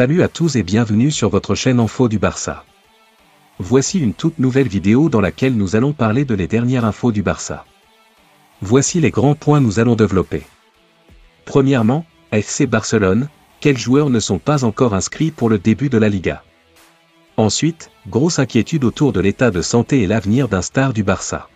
Salut à tous et bienvenue sur votre chaîne Info du Barça. Voici une toute nouvelle vidéo dans laquelle nous allons parler de les dernières infos du Barça. Voici les grands points nous allons développer. Premièrement, FC Barcelone, quels joueurs ne sont pas encore inscrits pour le début de la Liga? Ensuite, grosse inquiétude autour de l'état de santé et l'avenir d'un star du Barça.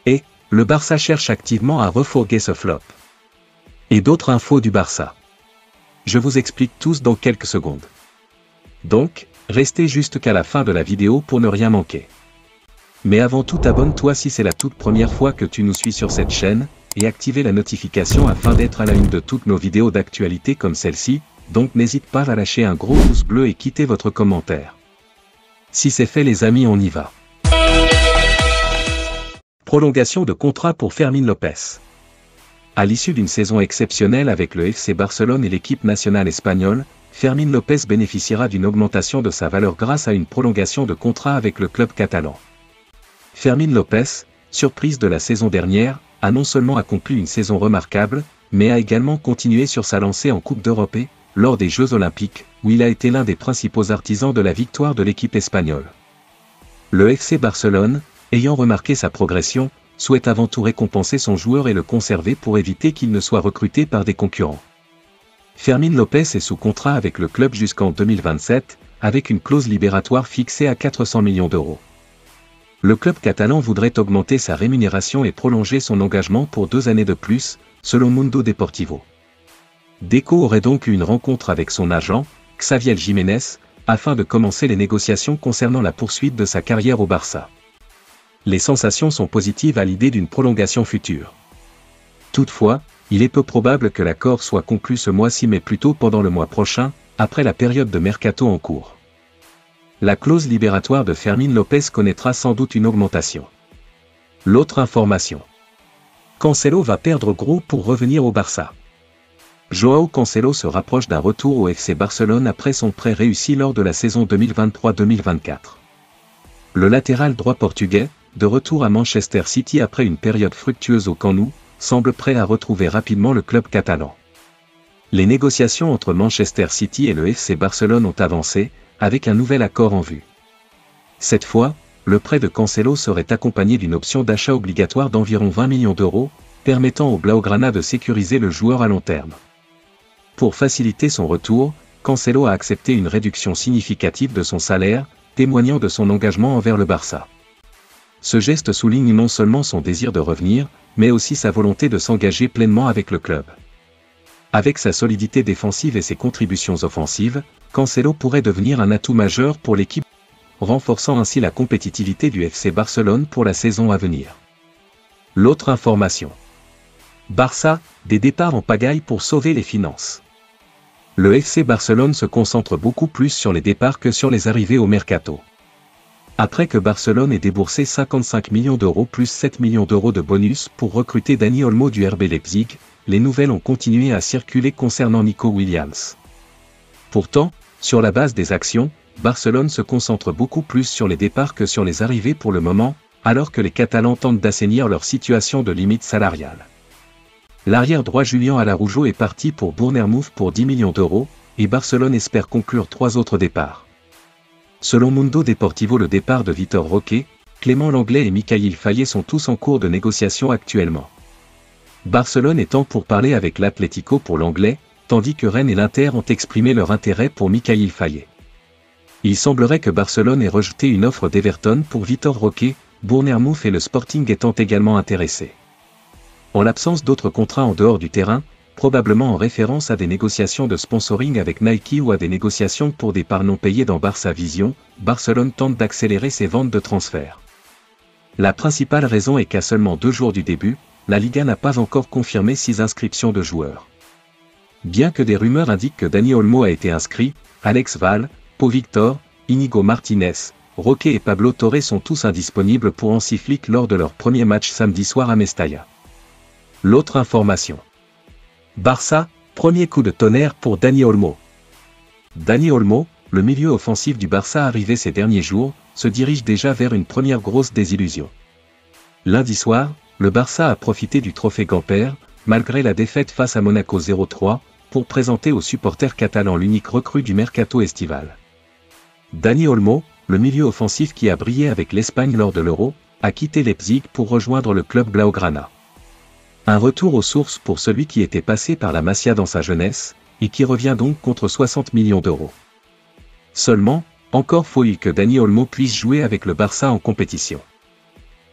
Et, le Barça cherche activement à refourguer ce flop. Et d'autres infos du Barça. Je vous explique tous dans quelques secondes. Donc, restez jusqu'à la fin de la vidéo pour ne rien manquer. Mais avant tout, abonne-toi si c'est la toute première fois que tu nous suis sur cette chaîne, et activez la notification afin d'être à la une de toutes nos vidéos d'actualité comme celle-ci, donc n'hésite pas à lâcher un gros pouce bleu et quitter votre commentaire. Si c'est fait les amis, on y va. Prolongation de contrat pour Fermín López. À l'issue d'une saison exceptionnelle avec le FC Barcelone et l'équipe nationale espagnole, Fermín López bénéficiera d'une augmentation de sa valeur grâce à une prolongation de contrat avec le club catalan. Fermín López, surprise de la saison dernière, a non seulement accompli une saison remarquable, mais a également continué sur sa lancée en Coupe d'Europe lors des Jeux Olympiques, où il a été l'un des principaux artisans de la victoire de l'équipe espagnole. Le FC Barcelone, ayant remarqué sa progression, souhaite avant tout récompenser son joueur et le conserver pour éviter qu'il ne soit recruté par des concurrents. Fermín López est sous contrat avec le club jusqu'en 2027, avec une clause libératoire fixée à 400 millions d'euros. Le club catalan voudrait augmenter sa rémunération et prolonger son engagement pour 2 années de plus, selon Mundo Deportivo. Deco aurait donc eu une rencontre avec son agent, Xavier Jiménez, afin de commencer les négociations concernant la poursuite de sa carrière au Barça. Les sensations sont positives à l'idée d'une prolongation future. Toutefois, il est peu probable que l'accord soit conclu ce mois-ci mais plutôt pendant le mois prochain, après la période de mercato en cours. La clause libératoire de Fermín López connaîtra sans doute une augmentation. L'autre information. Cancelo va perdre gros pour revenir au Barça. Joao Cancelo se rapproche d'un retour au FC Barcelone après son prêt réussi lors de la saison 2023-2024. Le latéral droit portugais, de retour à Manchester City après une période fructueuse au Camp Nou, semble prêt à retrouver rapidement le club catalan. Les négociations entre Manchester City et le FC Barcelone ont avancé, avec un nouvel accord en vue. Cette fois, le prêt de Cancelo serait accompagné d'une option d'achat obligatoire d'environ 20 millions d'euros, permettant au Blaugrana de sécuriser le joueur à long terme. Pour faciliter son retour, Cancelo a accepté une réduction significative de son salaire, témoignant de son engagement envers le Barça. Ce geste souligne non seulement son désir de revenir, mais aussi sa volonté de s'engager pleinement avec le club. Avec sa solidité défensive et ses contributions offensives, Cancelo pourrait devenir un atout majeur pour l'équipe, renforçant ainsi la compétitivité du FC Barcelone pour la saison à venir. L'autre information. Barça, des départs en pagaille pour sauver les finances. Le FC Barcelone se concentre beaucoup plus sur les départs que sur les arrivées au mercato. Après que Barcelone ait déboursé 55 millions d'euros plus 7 millions d'euros de bonus pour recruter Dani Olmo du RB Leipzig, les nouvelles ont continué à circuler concernant Nico Williams. Pourtant, sur la base des actions, Barcelone se concentre beaucoup plus sur les départs que sur les arrivées pour le moment, alors que les Catalans tentent d'assainir leur situation de limite salariale. L'arrière droit Julián Araujo est parti pour Bournemouth pour 10 millions d'euros, et Barcelone espère conclure 3 autres départs. Selon Mundo Deportivo, le départ de Vitor Roque, Clément Lenglet et Mikayil Faye sont tous en cours de négociation actuellement. Barcelone est en pourparlers avec l'Atlético pour Lenglet, tandis que Rennes et l'Inter ont exprimé leur intérêt pour Mikayil Faye. Il semblerait que Barcelone ait rejeté une offre d'Everton pour Vitor Roque, Bournemouth et le Sporting étant également intéressés. En l'absence d'autres contrats en dehors du terrain, probablement en référence à des négociations de sponsoring avec Nike ou à des négociations pour des parts non payées dans Barça Vision, Barcelone tente d'accélérer ses ventes de transferts. La principale raison est qu'à seulement 2 jours du début, la Liga n'a pas encore confirmé 6 inscriptions de joueurs. Bien que des rumeurs indiquent que Dani Olmo a été inscrit, Alex Val, Pau Victor, Inigo Martinez, Roque et Pablo Torre sont tous indisponibles pour Hansi Flick lors de leur premier match samedi soir à Mestalla. L'autre information. Barça, premier coup de tonnerre pour Dani Olmo. Dani Olmo, le milieu offensif du Barça arrivé ces derniers jours, se dirige déjà vers une première grosse désillusion. Lundi soir, le Barça a profité du trophée Gamper, malgré la défaite face à Monaco 0-3, pour présenter aux supporters catalans l'unique recrue du mercato estival. Dani Olmo, le milieu offensif qui a brillé avec l'Espagne lors de l'Euro, a quitté Leipzig pour rejoindre le club blaugrana. Un retour aux sources pour celui qui était passé par la Masia dans sa jeunesse, et qui revient donc contre 60 millions d'euros. Seulement, encore faut-il que Dani Olmo puisse jouer avec le Barça en compétition.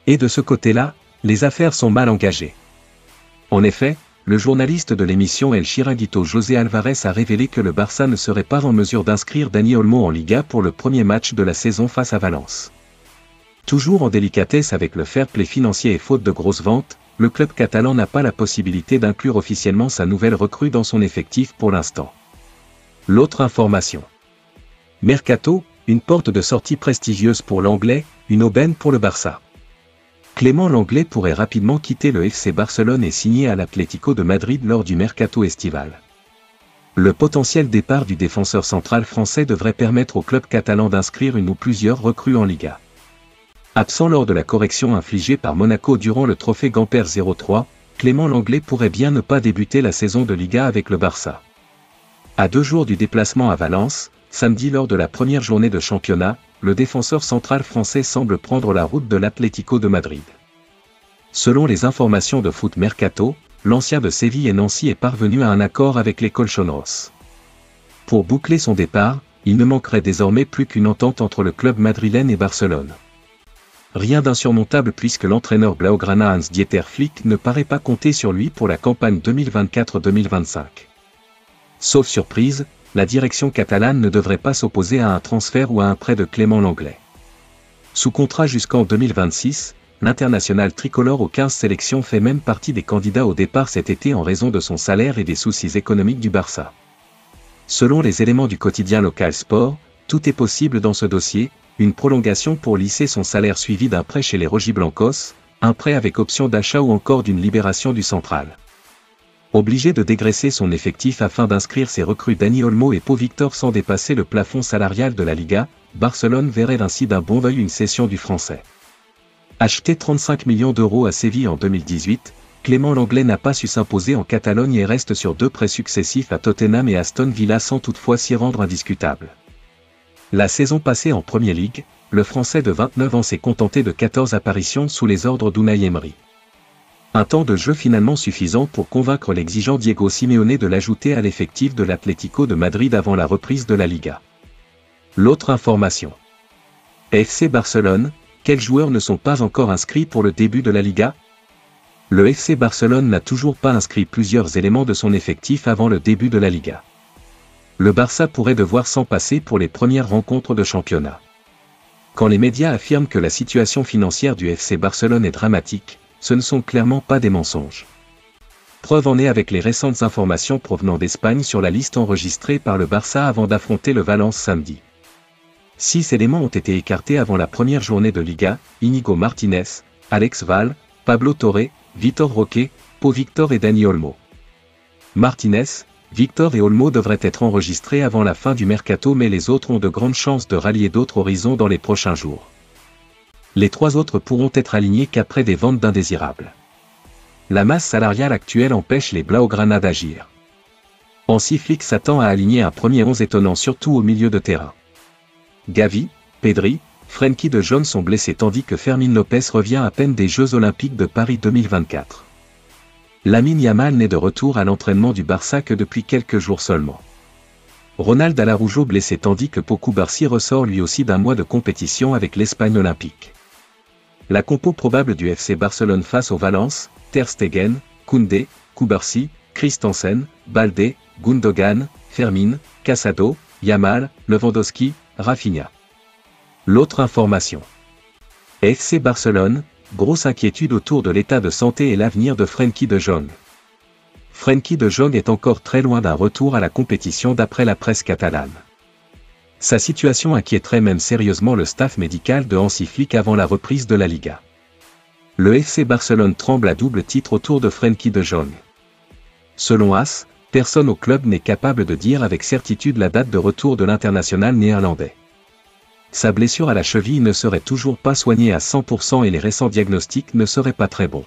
Et de ce côté-là, les affaires sont mal engagées. En effet, le journaliste de l'émission El Chiringuito José Alvarez a révélé que le Barça ne serait pas en mesure d'inscrire Dani Olmo en Liga pour le premier match de la saison face à Valence. Toujours en délicatesse avec le fair play financier et faute de grosses ventes, le club catalan n'a pas la possibilité d'inclure officiellement sa nouvelle recrue dans son effectif pour l'instant. L'autre information. Mercato, une porte de sortie prestigieuse pour l'Anglais, une aubaine pour le Barça. Clément Lenglet pourrait rapidement quitter le FC Barcelone et signer à l'Atlético de Madrid lors du mercato estival. Le potentiel départ du défenseur central français devrait permettre au club catalan d'inscrire une ou plusieurs recrues en Liga. Absent lors de la correction infligée par Monaco durant le trophée Gamper 03, Clément Lenglet pourrait bien ne pas débuter la saison de Liga avec le Barça. À 2 jours du déplacement à Valence, samedi lors de la première journée de championnat, le défenseur central français semble prendre la route de l'Atlético de Madrid. Selon les informations de Foot Mercato, l'ancien de Séville et Nancy est parvenu à un accord avec les Colchoneros. Pour boucler son départ, il ne manquerait désormais plus qu'une entente entre le club madrilène et Barcelone. Rien d'insurmontable puisque l'entraîneur blaugrana Hans-Dieter Flick ne paraît pas compter sur lui pour la campagne 2024-2025. Sauf surprise, la direction catalane ne devrait pas s'opposer à un transfert ou à un prêt de Clément Lenglet. Sous contrat jusqu'en 2026, l'international tricolore aux 15 sélections fait même partie des candidats au départ cet été en raison de son salaire et des soucis économiques du Barça. Selon les éléments du quotidien local Sport, tout est possible dans ce dossier, une prolongation pour lisser son salaire suivi d'un prêt chez les Rojiblancos, un prêt avec option d'achat ou encore d'une libération du central. Obligé de dégraisser son effectif afin d'inscrire ses recrues Dani Olmo et Pau Victor sans dépasser le plafond salarial de la Liga, Barcelone verrait ainsi d'un bon œil une cession du Français. Acheté 35 millions d'euros à Séville en 2018, Clément Lenglet n'a pas su s'imposer en Catalogne et reste sur 2 prêts successifs à Tottenham et Aston Villa sans toutefois s'y rendre indiscutable. La saison passée en Premier League, le Français de 29 ans s'est contenté de 14 apparitions sous les ordres d'Unai Emery. Un temps de jeu finalement suffisant pour convaincre l'exigeant Diego Simeone de l'ajouter à l'effectif de l'Atlético de Madrid avant la reprise de la Liga. L'autre information. FC Barcelone, quels joueurs ne sont pas encore inscrits pour le début de la Liga? Le FC Barcelone n'a toujours pas inscrit plusieurs éléments de son effectif avant le début de la Liga. Le Barça pourrait devoir s'en passer pour les premières rencontres de championnat. Quand les médias affirment que la situation financière du FC Barcelone est dramatique, ce ne sont clairement pas des mensonges. Preuve en est avec les récentes informations provenant d'Espagne sur la liste enregistrée par le Barça avant d'affronter le Valence samedi. 6 éléments ont été écartés avant la première journée de Liga: Íñigo Martínez, Alex Val, Pablo Torre, Vitor Roque, Pau Victor et Dani Olmo. Martínez, Victor et Olmo devraient être enregistrés avant la fin du mercato mais les autres ont de grandes chances de rallier d'autres horizons dans les prochains jours. Les 3 autres pourront être alignés qu'après des ventes d'indésirables. La masse salariale actuelle empêche les Blaugrana d'agir. Hansi Flick s'attend à aligner un premier 11 étonnant surtout au milieu de terrain. Gavi, Pedri, Frenkie de Jong sont blessés tandis que Fermín López revient à peine des Jeux Olympiques de Paris 2024. Lamine Yamal n'est de retour à l'entraînement du Barça que depuis quelques jours seulement. Ronald Araujo blessé tandis que Pau Cubarsí ressort lui aussi d'un mois de compétition avec l'Espagne olympique. La compo probable du FC Barcelone face au Valence: Ter Stegen, Koundé, Cubarsí, Christensen, Balde, Gundogan, Fermín, Casado, Yamal, Lewandowski, Rafinha. L'autre information. FC Barcelone, grosse inquiétude autour de l'état de santé et l'avenir de Frenkie de Jong. Frenkie de Jong est encore très loin d'un retour à la compétition d'après la presse catalane. Sa situation inquiéterait même sérieusement le staff médical de Hansi Flick avant la reprise de la Liga. Le FC Barcelone tremble à double titre autour de Frenkie de Jong. Selon AS, personne au club n'est capable de dire avec certitude la date de retour de l'international néerlandais. Sa blessure à la cheville ne serait toujours pas soignée à 100% et les récents diagnostics ne seraient pas très bons.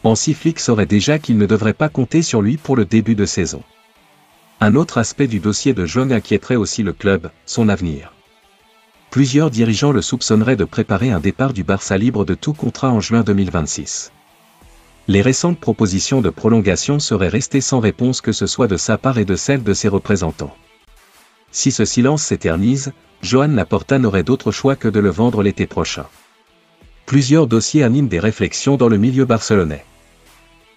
Hansi Flick saurait déjà qu'il ne devrait pas compter sur lui pour le début de saison. Un autre aspect du dossier de Jong inquiéterait aussi le club, son avenir. Plusieurs dirigeants le soupçonneraient de préparer un départ du Barça libre de tout contrat en juin 2026. Les récentes propositions de prolongation seraient restées sans réponse que ce soit de sa part et de celle de ses représentants. Si ce silence s'éternise, Joan Laporta n'aurait d'autre choix que de le vendre l'été prochain. Plusieurs dossiers animent des réflexions dans le milieu barcelonais.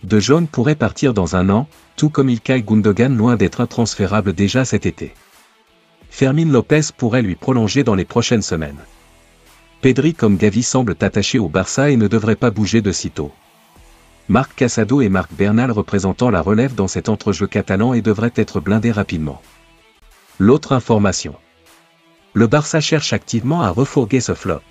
De Jong pourrait partir dans un an, tout comme Ilkay Gundogan loin d'être intransférable déjà cet été. Fermín López pourrait lui prolonger dans les prochaines semaines. Pedri comme Gavi semblent attachés au Barça et ne devraient pas bouger de sitôt. Marc Casado et Marc Bernal représentant la relève dans cet entrejeu catalan et devraient être blindés rapidement. L'autre information. Le Barça cherche activement à refourguer ce flop.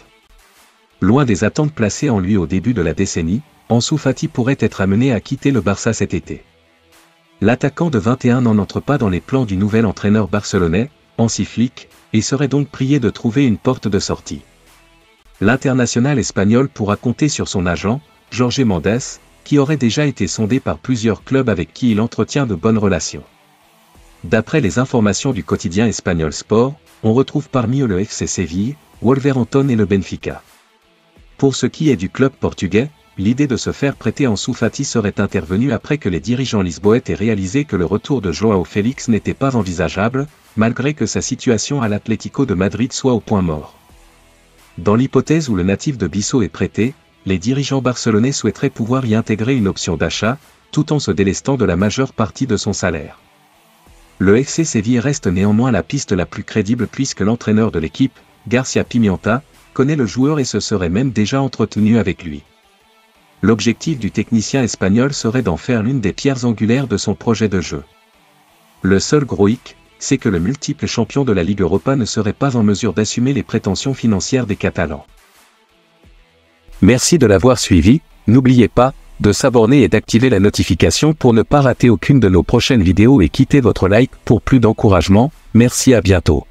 Loin des attentes placées en lui au début de la décennie, Ansu Fati pourrait être amené à quitter le Barça cet été. L'attaquant de 21 ans n'entre pas dans les plans du nouvel entraîneur barcelonais, Hansi Flick, et serait donc prié de trouver une porte de sortie. L'international espagnol pourra compter sur son agent, Jorge Mendes, qui aurait déjà été sondé par plusieurs clubs avec qui il entretient de bonnes relations. D'après les informations du quotidien espagnol Sport, on retrouve parmi eux le FC Séville, Wolverhampton et le Benfica. Pour ce qui est du club portugais, l'idée de se faire prêter Ansu Fati serait intervenue après que les dirigeants lisboètes aient réalisé que le retour de Joao Félix n'était pas envisageable, malgré que sa situation à l'Atlético de Madrid soit au point mort. Dans l'hypothèse où le natif de Bissau est prêté, les dirigeants barcelonais souhaiteraient pouvoir y intégrer une option d'achat, tout en se délestant de la majeure partie de son salaire. Le FC Séville reste néanmoins la piste la plus crédible puisque l'entraîneur de l'équipe, Garcia Pimienta, connaît le joueur et se serait même déjà entretenu avec lui. L'objectif du technicien espagnol serait d'en faire l'une des pierres angulaires de son projet de jeu. Le seul gros hic, c'est que le multiple champion de la Ligue Europa ne serait pas en mesure d'assumer les prétentions financières des Catalans. Merci de l'avoir suivi, n'oubliez pas de s'abonner et d'activer la notification pour ne pas rater aucune de nos prochaines vidéos et quittez votre like pour plus d'encouragement, merci à bientôt.